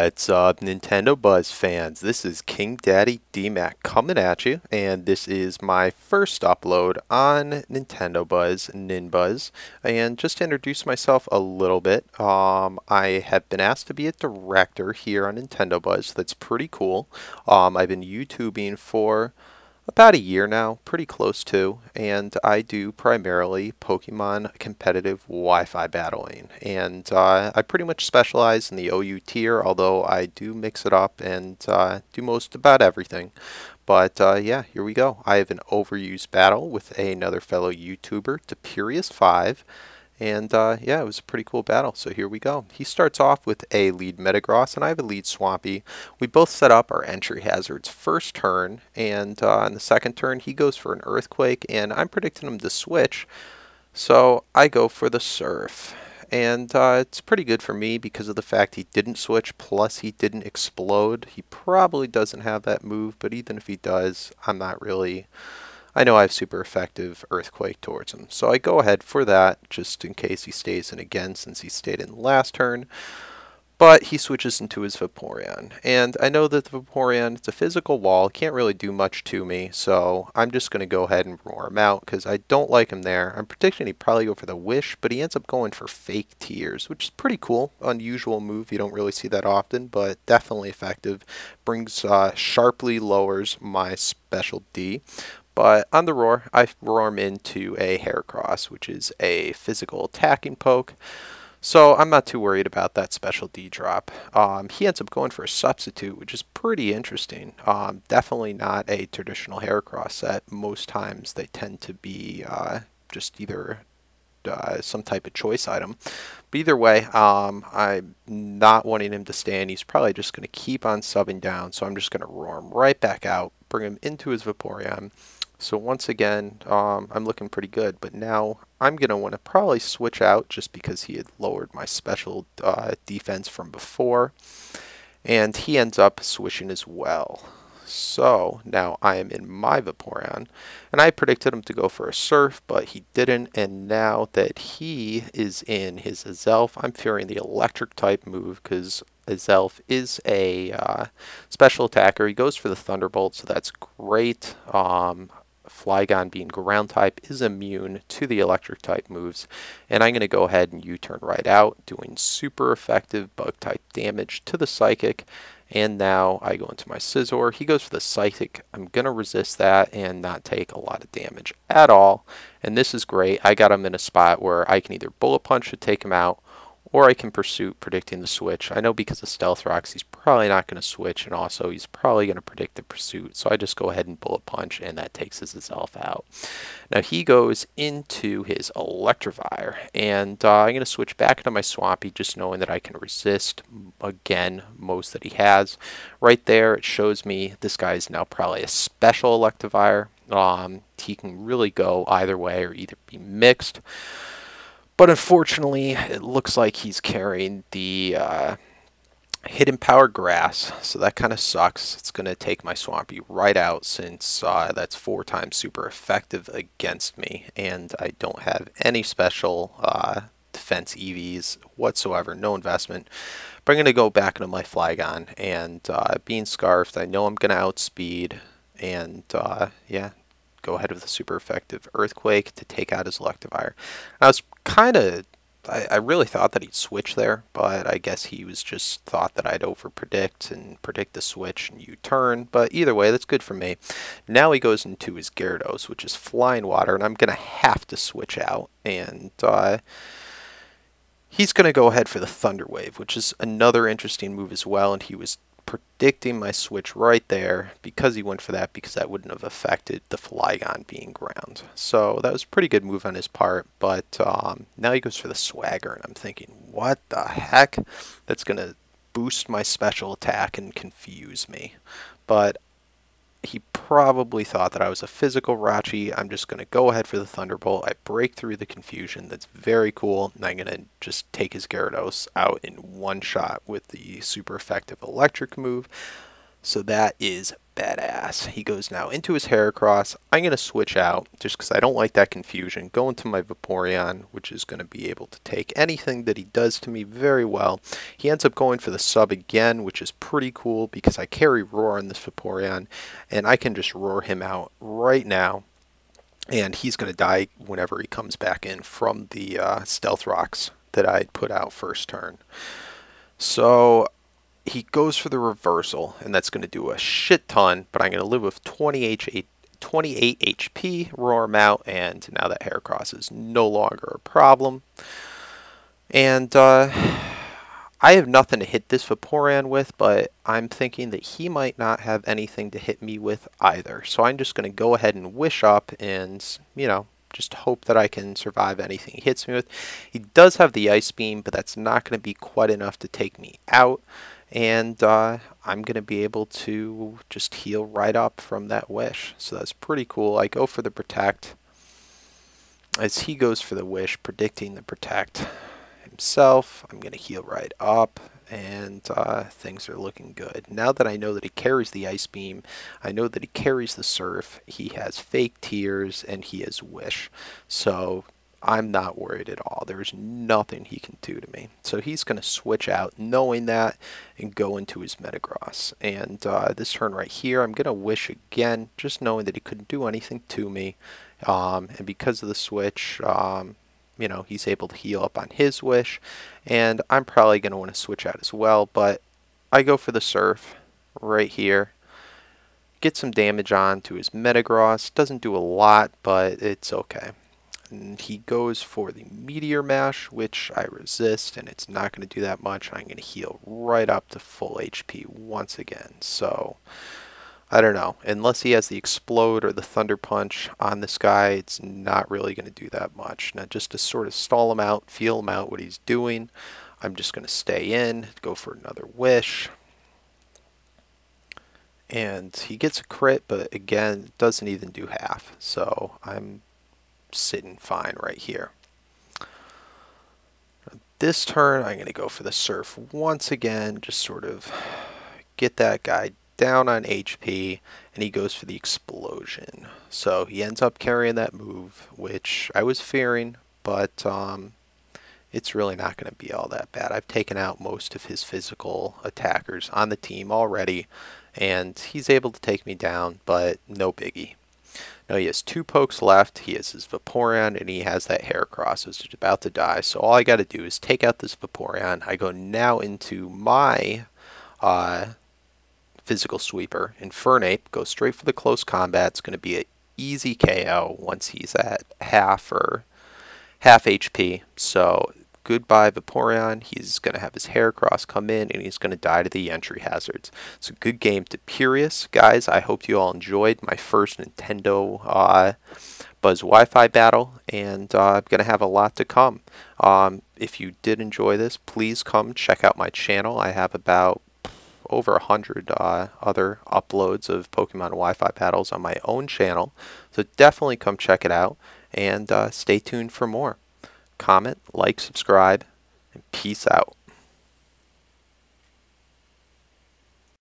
What's up, Nintendo Buzz fans? This is KingDaddyDMAC coming at you, and this is my first upload on Nintendo Buzz, NinBuzz. And just to introduce myself a little bit, I have been asked to be a director here on Nintendo Buzz. That's pretty cool. I've been YouTubing for about a year now, pretty close to, and I do primarily Pokemon competitive Wi-Fi battling, and I pretty much specialize in the OU tier, although I do mix it up and do most about everything. But yeah, here we go. I have an overused battle with another fellow YouTuber, Tuperiu5. And yeah, it was a pretty cool battle, so here we go. He starts off with a lead Metagross, and I have a lead Swampy. We both set up our entry hazards first turn, and on the second turn he goes for an Earthquake, and I'm predicting him to switch, so I go for the Surf. And it's pretty good for me because of the fact he didn't switch, plus he didn't explode. He probably doesn't have that move, but even if he does, I'm not really... I know I have super effective Earthquake towards him, so I go ahead for that just in case he stays in again since he stayed in last turn. But he switches into his Vaporeon, and I know that the Vaporeon, it's a physical wall, can't really do much to me, so I'm just going to go ahead and roar him out because I don't like him there. I'm predicting he'd probably go for the Wish, but he ends up going for Fake Tears, which is pretty cool. Unusual move, you don't really see that often, but definitely effective. Brings sharply lowers my special D. But on the roar, I roar him into a Heracross, which is a physical attacking poke. So I'm not too worried about that special D drop. He ends up going for a Substitute, which is pretty interesting. Definitely not a traditional Heracross set. Most times they tend to be just either some type of choice item. But either way, I'm not wanting him to stay in. He's probably just going to keep on subbing down. So I'm just going to roar him right back out, bring him into his Vaporeon. So once again, I'm looking pretty good, but now I'm going to want to probably switch out just because he had lowered my special defense from before, and he ends up switching as well. So now I am in my Vaporeon, and I predicted him to go for a Surf, but he didn't, and now that he is in his Azelf, I'm fearing the Electric type move because Azelf is a special attacker. He goes for the Thunderbolt, so that's great. Flygon, being ground type, is immune to the electric type moves, and I'm going to go ahead and U-turn right out, doing super effective bug type damage to the Psychic. And now I go into my Scizor. He goes for the Psychic. I'm going to resist that and not take a lot of damage at all, and this is great. I got him in a spot where I can either Bullet Punch to take him out, or I can Pursuit, predicting the switch. I know because of Stealth Rocks, he's probably not going to switch, and also he's probably going to predict the Pursuit. So I just go ahead and Bullet Punch, and that takes his Azelf out. Now he goes into his Electivire, and I'm going to switch back into my Swampy, just knowing that I can resist, again, most that he has. Right there, it shows me this guy is now probably a special Electivire. He can really go either way or either be mixed. But unfortunately, it looks like he's carrying the Hidden Power Grass, so that kind of sucks. It's going to take my Swampy right out since that's 4 times super effective against me, and I don't have any special defense EVs whatsoever, no investment. But I'm going to go back into my Flygon, and being Scarfed, I know I'm going to outspeed, and yeah, go ahead with a super effective Earthquake to take out his Electivire. I was I really thought that he'd switch there, but I guess he was just thought that I'd over-predict and predict the switch and U-turn, but either way, that's good for me. Now he goes into his Gyarados, which is Flying Water, and I'm going to have to switch out, and he's going to go ahead for the Thunder Wave, which is another interesting move as well, and he was predicting my switch right there because he went for that, because that wouldn't have affected the Flygon being ground. So that was a pretty good move on his part, but now he goes for the Swagger, and I'm thinking, what the heck? That's going to boost my special attack and confuse me. But he probably thought that I was a physical Rachi. I'm just going to go ahead for the Thunderbolt. I break through the confusion. That's very cool. And I'm going to just take his Gyarados out in one shot with the super effective electric move. So that is badass. He goes now into his Heracross. I'm going to switch out just because I don't like that confusion. Go into my Vaporeon, which is going to be able to take anything that he does to me very well. He ends up going for the sub again, which is pretty cool because I carry Roar on this Vaporeon, and I can just roar him out right now. And he's going to die whenever he comes back in from the Stealth Rocks that I put out first turn. So he goes for the reversal, and that's going to do a shit ton, but I'm going to live with 28 HP, roar him out, and now that Heracross is no longer a problem. And I have nothing to hit this Vaporeon with, but I'm thinking that he might not have anything to hit me with either. So I'm just going to go ahead and wish up and, you know, just hope that I can survive anything he hits me with. He does have the Ice Beam, but that's not going to be quite enough to take me out. And I'm going to be able to just heal right up from that wish. So that's pretty cool. I go for the Protect as he goes for the wish, predicting the Protect himself. I'm going to heal right up, and things are looking good. Now that I know that he carries the Ice Beam, I know that he carries the Surf, he has Fake Tears, and he has Wish. So I'm not worried at all. There's nothing he can do to me. So he's going to switch out knowing that and go into his Metagross. And this turn right here, I'm going to Wish again, just knowing that he couldn't do anything to me. And because of the switch, you know, he's able to heal up on his wish, and I'm probably going to want to switch out as well, but I go for the Surf right here. Get some damage on to his Metagross. Doesn't do a lot, but it's okay. And he goes for the Meteor Mash, which I resist, and it's not going to do that much. I'm going to heal right up to full HP once again. So I don't know. Unless he has the Explode or the Thunder Punch on this guy, it's not really going to do that much. Now, just to sort of stall him out, feel him out what he's doing, I'm just going to stay in, go for another Wish. And he gets a crit, but again, it doesn't even do half. So I'm sitting fine right here. This turn, I'm going to go for the Surf once again, just sort of get that guy down on HP, and he goes for the Explosion. So he ends up carrying that move, which I was fearing, but it's really not going to be all that bad. I've taken out most of his physical attackers on the team already, and he's able to take me down, but no biggie. Now he has 2 pokes left, he has his Vaporeon, and he has that Heracross, which is about to die. So all I got to do is take out this Vaporeon. I go now into my Physical Sweeper, Infernape, go straight for the close combat. It's going to be an easy KO once he's at half HP. So goodbye Vaporeon. He's going to have his Heracross come in, and he's going to die to the entry hazards. So good game to Tuperiu5. Guys, I hope you all enjoyed my first Nintendo Buzz Wi-Fi battle, and I'm going to have a lot to come. If you did enjoy this, please come check out my channel. I have about over 100 other uploads of Pokemon Wi-Fi battles on my own channel, so definitely come check it out, and stay tuned for more. Comment, like, subscribe, and peace out.